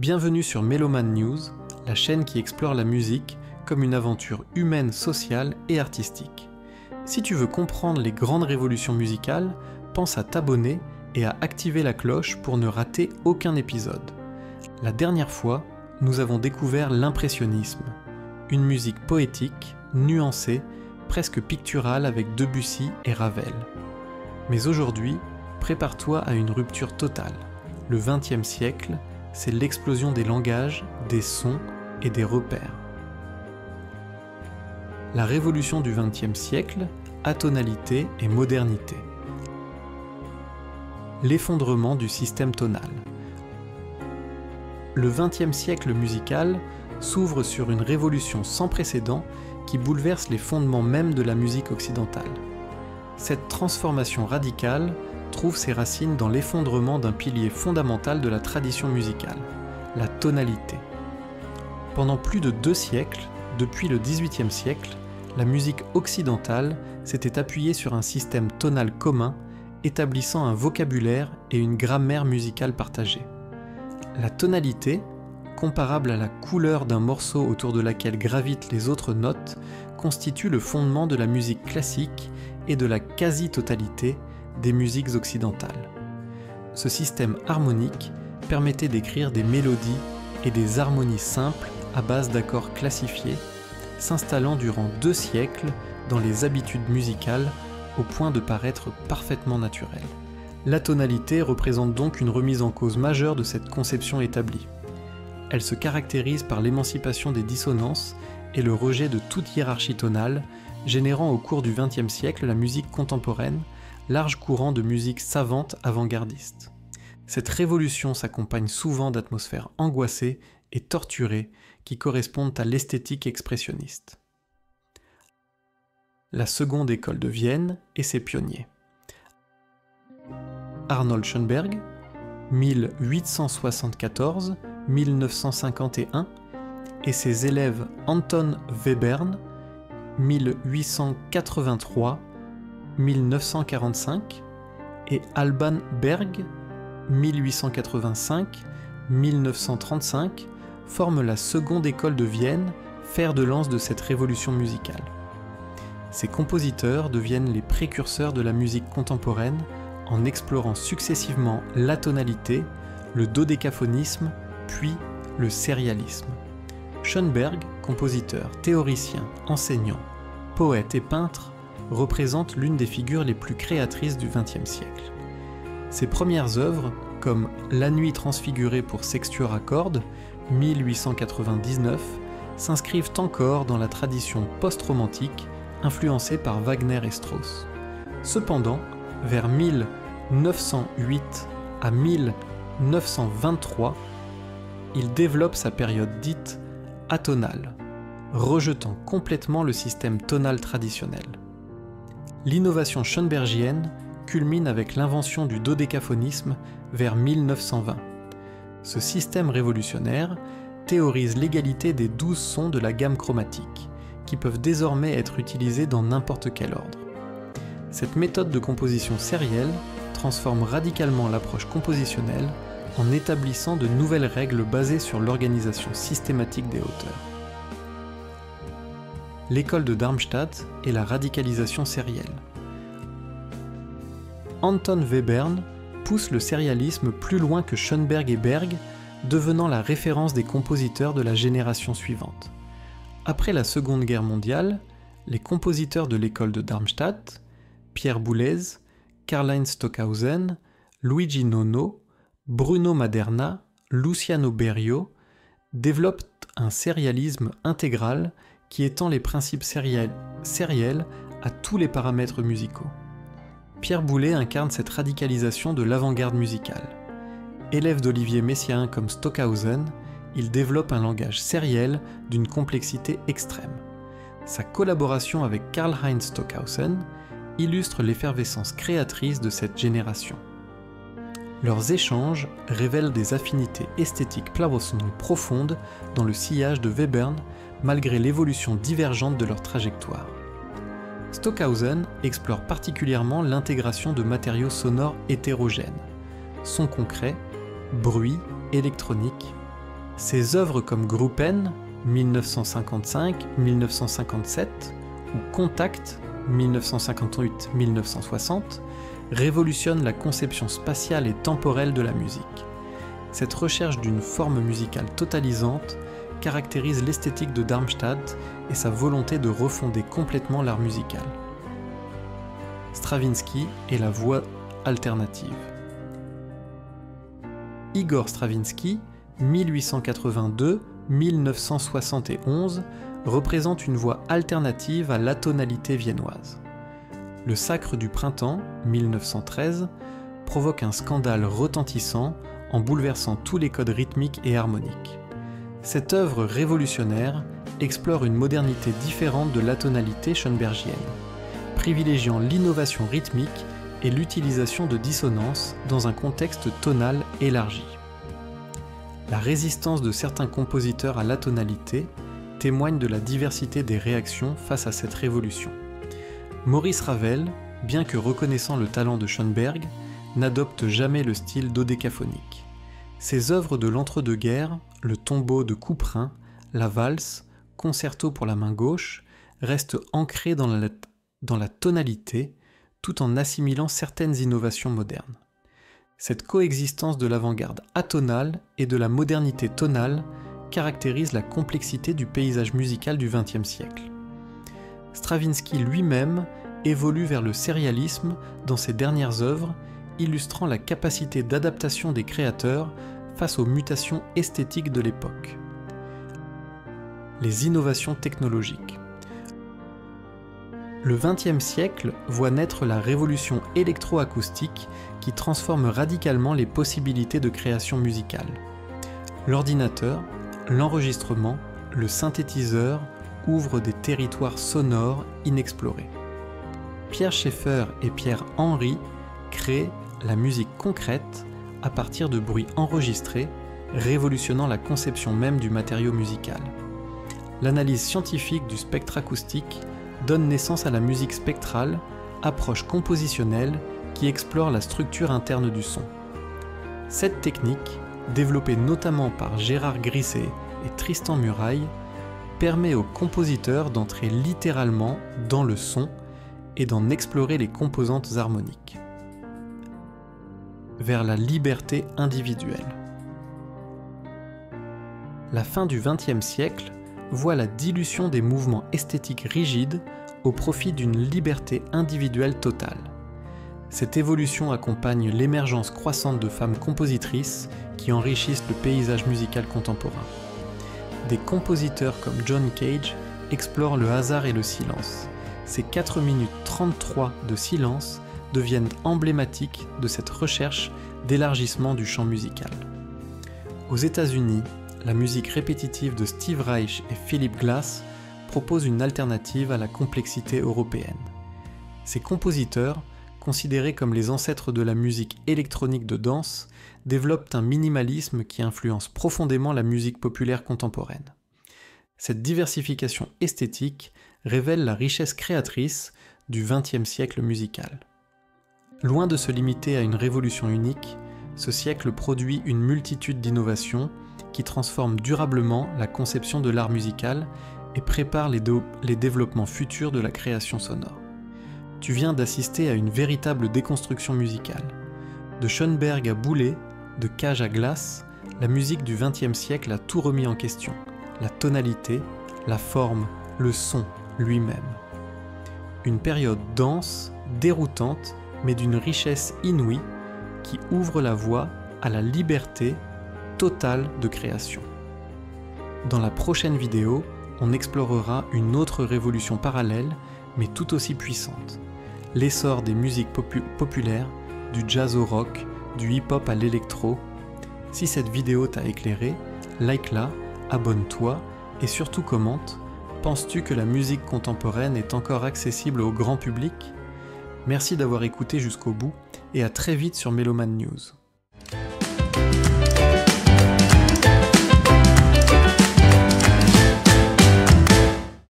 Bienvenue sur Meloman News, la chaîne qui explore la musique comme une aventure humaine, sociale et artistique. Si tu veux comprendre les grandes révolutions musicales, pense à t'abonner et à activer la cloche pour ne rater aucun épisode. La dernière fois, nous avons découvert l'impressionnisme, une musique poétique, nuancée, presque picturale avec Debussy et Ravel. Mais aujourd'hui, prépare-toi à une rupture totale. Le XXe siècle, c'est l'explosion des langages, des sons et des repères. La révolution du XXe siècle, atonalité et modernité. L'effondrement du système tonal. Le XXe siècle musical s'ouvre sur une révolution sans précédent qui bouleverse les fondements mêmes de la musique occidentale. Cette transformation radicale trouve ses racines dans l'effondrement d'un pilier fondamental de la tradition musicale, la tonalité. Pendant plus de 2 siècles, depuis le XVIIIe siècle, la musique occidentale s'était appuyée sur un système tonal commun, établissant un vocabulaire et une grammaire musicale partagée. La tonalité, comparable à la couleur d'un morceau autour de laquelle gravitent les autres notes, constitue le fondement de la musique classique et de la quasi-totalité des musiques occidentales. Ce système harmonique permettait d'écrire des mélodies et des harmonies simples à base d'accords classifiés, s'installant durant 2 siècles dans les habitudes musicales au point de paraître parfaitement naturelle. La tonalité représente donc une remise en cause majeure de cette conception établie. Elle se caractérise par l'émancipation des dissonances et le rejet de toute hiérarchie tonale, générant au cours du XXe siècle la musique contemporaine, large courant de musique savante avant-gardiste. Cette révolution s'accompagne souvent d'atmosphères angoissées et torturées qui correspondent à l'esthétique expressionniste. La seconde école de Vienne et ses pionniers. Arnold Schoenberg, 1874-1951, et ses élèves Anton Webern, 1883-1945, et Alban Berg, 1885-1935, forment la seconde école de Vienne, fer de lance de cette révolution musicale. Ces compositeurs deviennent les précurseurs de la musique contemporaine en explorant successivement la tonalité, le dodécaphonisme, puis le sérialisme. Schoenberg, compositeur, théoricien, enseignant, poète et peintre, représente l'une des figures les plus créatrices du XXe siècle. Ses premières œuvres, comme La Nuit transfigurée pour sextuor à cordes, 1899, s'inscrivent encore dans la tradition post-romantique influencée par Wagner et Strauss. Cependant, vers 1908 à 1923, il développe sa période dite atonale, rejetant complètement le système tonal traditionnel. L'innovation schoenbergienne culmine avec l'invention du dodécaphonisme vers 1920. Ce système révolutionnaire théorise l'égalité des 12 sons de la gamme chromatique, qui peuvent désormais être utilisés dans n'importe quel ordre. Cette méthode de composition sérielle transforme radicalement l'approche compositionnelle en établissant de nouvelles règles basées sur l'organisation systématique des hauteurs. L'école de Darmstadt et la radicalisation sérielle. Anton Webern pousse le sérialisme plus loin que Schoenberg et Berg, devenant la référence des compositeurs de la génération suivante. Après la Seconde Guerre mondiale, les compositeurs de l'école de Darmstadt, Pierre Boulez, Karlheinz Stockhausen, Luigi Nono, Bruno Maderna, Luciano Berio, développent un sérialisme intégral qui étend les principes sériels à tous les paramètres musicaux. Pierre Boulez incarne cette radicalisation de l'avant-garde musicale. Élève d'Olivier Messiaen comme Stockhausen, il développe un langage sériel d'une complexité extrême. Sa collaboration avec Karlheinz Stockhausen illustre l'effervescence créatrice de cette génération. Leurs échanges révèlent des affinités esthétiques profondes dans le sillage de Webern, malgré l'évolution divergente de leur trajectoire. Stockhausen explore particulièrement l'intégration de matériaux sonores hétérogènes, sons concrets, bruit, électronique, Ses œuvres comme Gruppen, 1955-1957, ou Contact, 1958-1960, révolutionnent la conception spatiale et temporelle de la musique. Cette recherche d'une forme musicale totalisante caractérise l'esthétique de Darmstadt et sa volonté de refonder complètement l'art musical. Stravinsky et la voix alternative. Igor Stravinsky, 1882-1971, représente une voix alternative à l'atonalité viennoise. Le Sacre du printemps, 1913, provoque un scandale retentissant en bouleversant tous les codes rythmiques et harmoniques. Cette œuvre révolutionnaire explore une modernité différente de l'atonalité schoenbergienne, privilégiant l'innovation rythmique et l'utilisation de dissonances dans un contexte tonal élargi. La résistance de certains compositeurs à l'atonalité témoigne de la diversité des réactions face à cette révolution. Maurice Ravel, bien que reconnaissant le talent de Schoenberg, n'adopte jamais le style dodécaphonique. Ses œuvres de l'entre-deux-guerres, le tombeau de Couperin, la valse, concerto pour la main gauche, restent ancrées dans la tonalité, tout en assimilant certaines innovations modernes. Cette coexistence de l'avant-garde atonale et de la modernité tonale caractérise la complexité du paysage musical du XXe siècle. Stravinsky lui-même évolue vers le sérialisme dans ses dernières œuvres, illustrant la capacité d'adaptation des créateurs face aux mutations esthétiques de l'époque. Les innovations technologiques. Le XXe siècle voit naître la révolution électroacoustique qui transforme radicalement les possibilités de création musicale. L'ordinateur, l'enregistrement, le synthétiseur ouvrent des territoires sonores inexplorés. Pierre Schaeffer et Pierre Henry créent la musique concrète à partir de bruits enregistrés, révolutionnant la conception même du matériau musical. L'analyse scientifique du spectre acoustique donne naissance à la musique spectrale, approche compositionnelle qui explore la structure interne du son. Cette technique, développée notamment par Gérard Grisset et Tristan Muraille, permet aux compositeurs d'entrer littéralement dans le son et d'en explorer les composantes harmoniques. Vers la liberté individuelle. La fin du XXe siècle voit la dilution des mouvements esthétiques rigides au profit d'une liberté individuelle totale. Cette évolution accompagne l'émergence croissante de femmes compositrices qui enrichissent le paysage musical contemporain. Des compositeurs comme John Cage explorent le hasard et le silence. Ces 4 minutes 33 de silence deviennent emblématiques de cette recherche d'élargissement du champ musical. Aux États-Unis, la musique répétitive de Steve Reich et Philip Glass propose une alternative à la complexité européenne. Ces compositeurs, considérés comme les ancêtres de la musique électronique de danse, développent un minimalisme qui influence profondément la musique populaire contemporaine. Cette diversification esthétique révèle la richesse créatrice du XXe siècle musical. Loin de se limiter à une révolution unique, ce siècle produit une multitude d'innovations qui transforment durablement la conception de l'art musical et prépare les développements futurs de la création sonore. Tu viens d'assister à une véritable déconstruction musicale. De Schoenberg à Boulez, de Cage à Glass, la musique du XXe siècle a tout remis en question. La tonalité, la forme, le son lui-même. Une période dense, déroutante, mais d'une richesse inouïe qui ouvre la voie à la liberté totale de création. Dans la prochaine vidéo, on explorera une autre révolution parallèle, mais tout aussi puissante. L'essor des musiques populaires, du jazz au rock, du hip-hop à l'électro. Si cette vidéo t'a éclairé, like-la, abonne-toi et surtout commente. Penses-tu que la musique contemporaine est encore accessible au grand public ? Merci d'avoir écouté jusqu'au bout et à très vite sur Meloman News.